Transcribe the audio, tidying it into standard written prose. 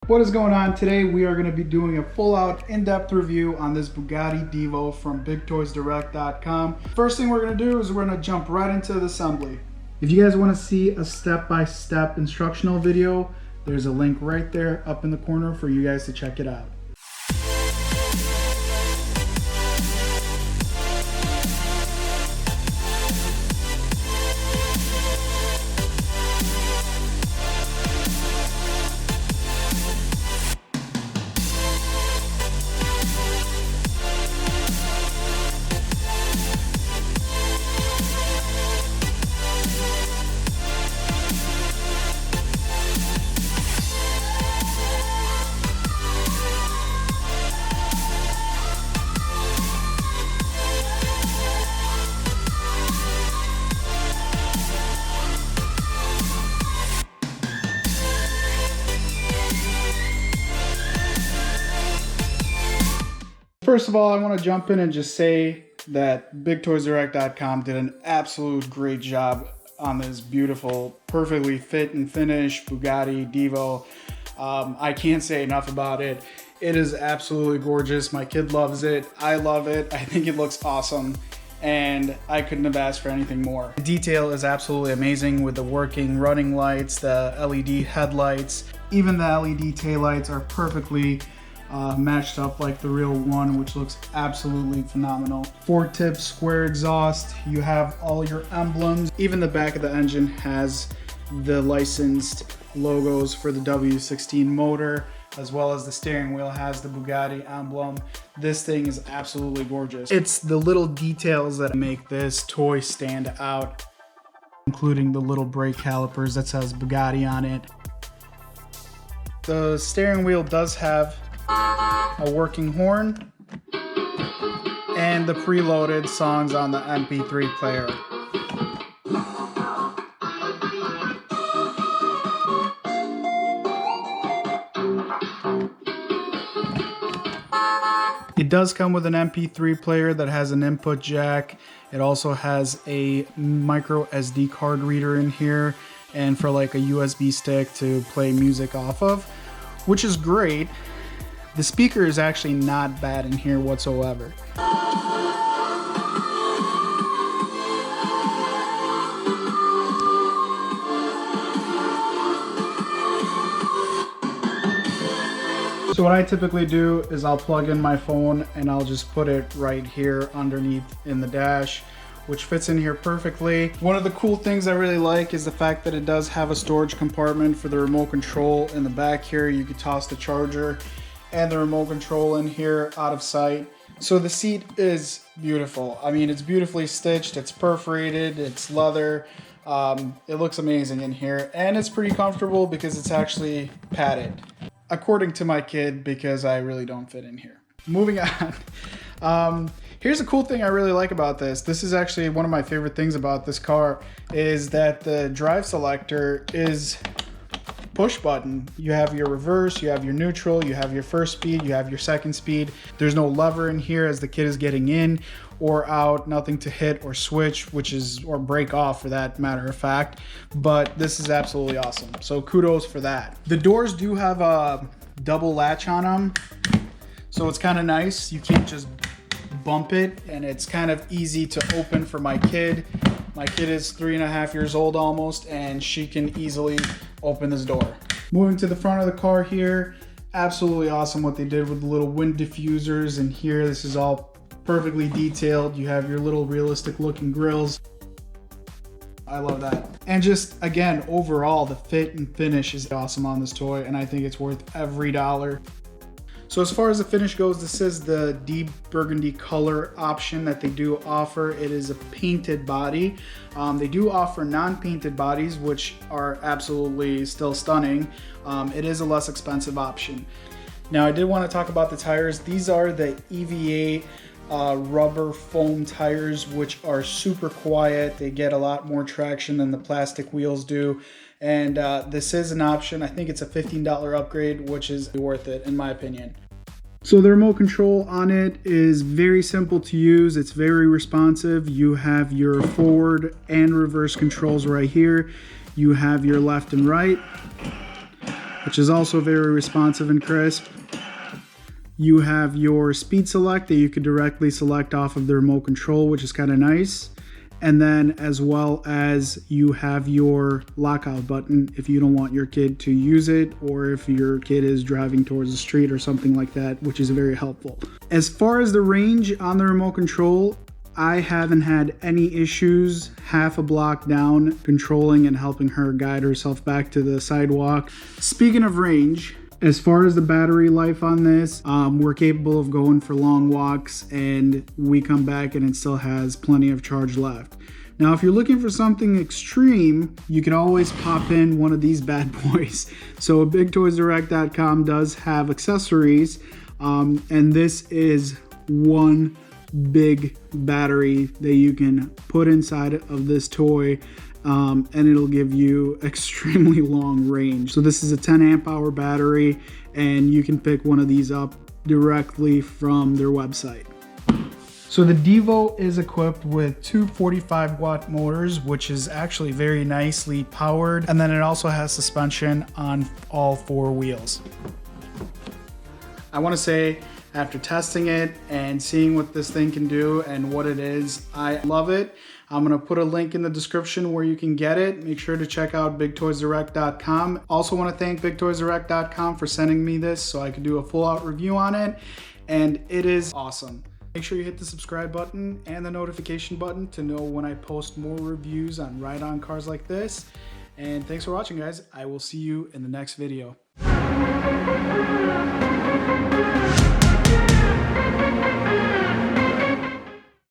What is going on today? We are going to be doing a full out in-depth review on this Bugatti Divo from bigtoysdirect.com. First thing we're going to do is we're going to jump right into the assembly. If you guys want to see a step-by-step instructional video, there's a link right there up in the corner for you guys to check it out. First of all, I want to jump in and just say that bigtoysdirect.com did an absolute great job on this beautiful, perfectly fit and finished Bugatti Divo. I can't say enough about it. It is absolutely gorgeous. My kid loves it. I love it. I think it looks awesome. And I couldn't have asked for anything more. The detail is absolutely amazing with the working running lights, the LED headlights. Even the LED taillights are perfectly matched up like the real one, which looks absolutely phenomenal. 4-tip square exhaust. You have all your emblems. Even the back of the engine has the licensed logos for the W16 motor, as well as the steering wheel has the Bugatti emblem. This thing is absolutely gorgeous. It's the little details that make this toy stand out, including the little brake calipers that says Bugatti on it. The steering wheel does have a working horn and the preloaded songs on the MP3 player. It does come with an MP3 player that has an input jack. It also has a micro SD card reader in here and for like a USB stick to play music off of, which is great. The speaker is actually not bad in here whatsoever. So what I typically do is I'll plug in my phone and I'll just put it right here underneath in the dash, which fits in here perfectly. One of the cool things I really like is the fact that it does have a storage compartment for the remote control in the back here. You could toss the charger and the remote control in here out of sight. So the seat is beautiful. I mean, it's beautifully stitched, it's perforated, it's leather. It looks amazing in here, and it's pretty comfortable because it's actually padded. According to my kid, because I really don't fit in here. Moving on. Here's a cool thing I really like about this. This is actually one of my favorite things about this car, is that the drive selector is push button. You have your reverse, you have your neutral, you have your first speed, you have your second speed. There's no lever in here as the kid is getting in or out, nothing to hit or switch, or break off for that matter of fact. But this is absolutely awesome. So kudos for that. The doors do have a double latch on them, so it's kind of nice. You can't just bump it, and it's kind of easy to open for my kid. My kid is 3.5 years old almost, and she can easily open this door. Moving to the front of the car here, absolutely awesome what they did with the little wind diffusers in here. This is all perfectly detailed. You have your little realistic looking grills. I love that. And just again, overall, the fit and finish is awesome on this toy, and I think it's worth every dollar. So as far as the finish goes, this is the deep burgundy color option that they do offer. It is a painted body. They do offer non-painted bodies, which are absolutely still stunning. It is a less expensive option. Now I did want to talk about the tires. These are the EVA rubber foam tires, which are super quiet. They get a lot more traction than the plastic wheels do. And this is an option. I think it's a $15 upgrade, which is worth it in my opinion. So the remote control on it is very simple to use. It's very responsive. You have your forward and reverse controls right here. You have your left and right. which is also very responsive and crisp. You have your speed select that you could directly select off of the remote control, which is kind of nice. And then as well as you have your lockout button if you don't want your kid to use it, or if your kid is driving towards the street or something like that, which is very helpful. As far as the range on the remote control, I haven't had any issues half a block down controlling and helping her guide herself back to the sidewalk. Speaking of range, as far as the battery life on this, we're capable of going for long walks and we come back and it still has plenty of charge left. Now, if you're looking for something extreme, you can always pop in one of these bad boys. So BigToysDirect.com does have accessories, and this is one big battery that you can put inside of this toy, and it'll give you extremely long range. So this is a 10 amp hour battery, and you can pick one of these up directly from their website. So the Divo is equipped with two 45 watt motors, which is actually very nicely powered, and then it also has suspension on all four wheels. I want to say, after testing it and seeing what this thing can do and what it is, I love it. I'm going to put a link in the description where you can get it. Make sure to check out BigToysDirect.com. Also want to thank BigToysDirect.com for sending me this so I could do a full out review on it, and it is awesome. Make sure you hit the subscribe button and the notification button to know when I post more reviews on ride-on cars like this. And thanks for watching, guys. I will see you in the next video.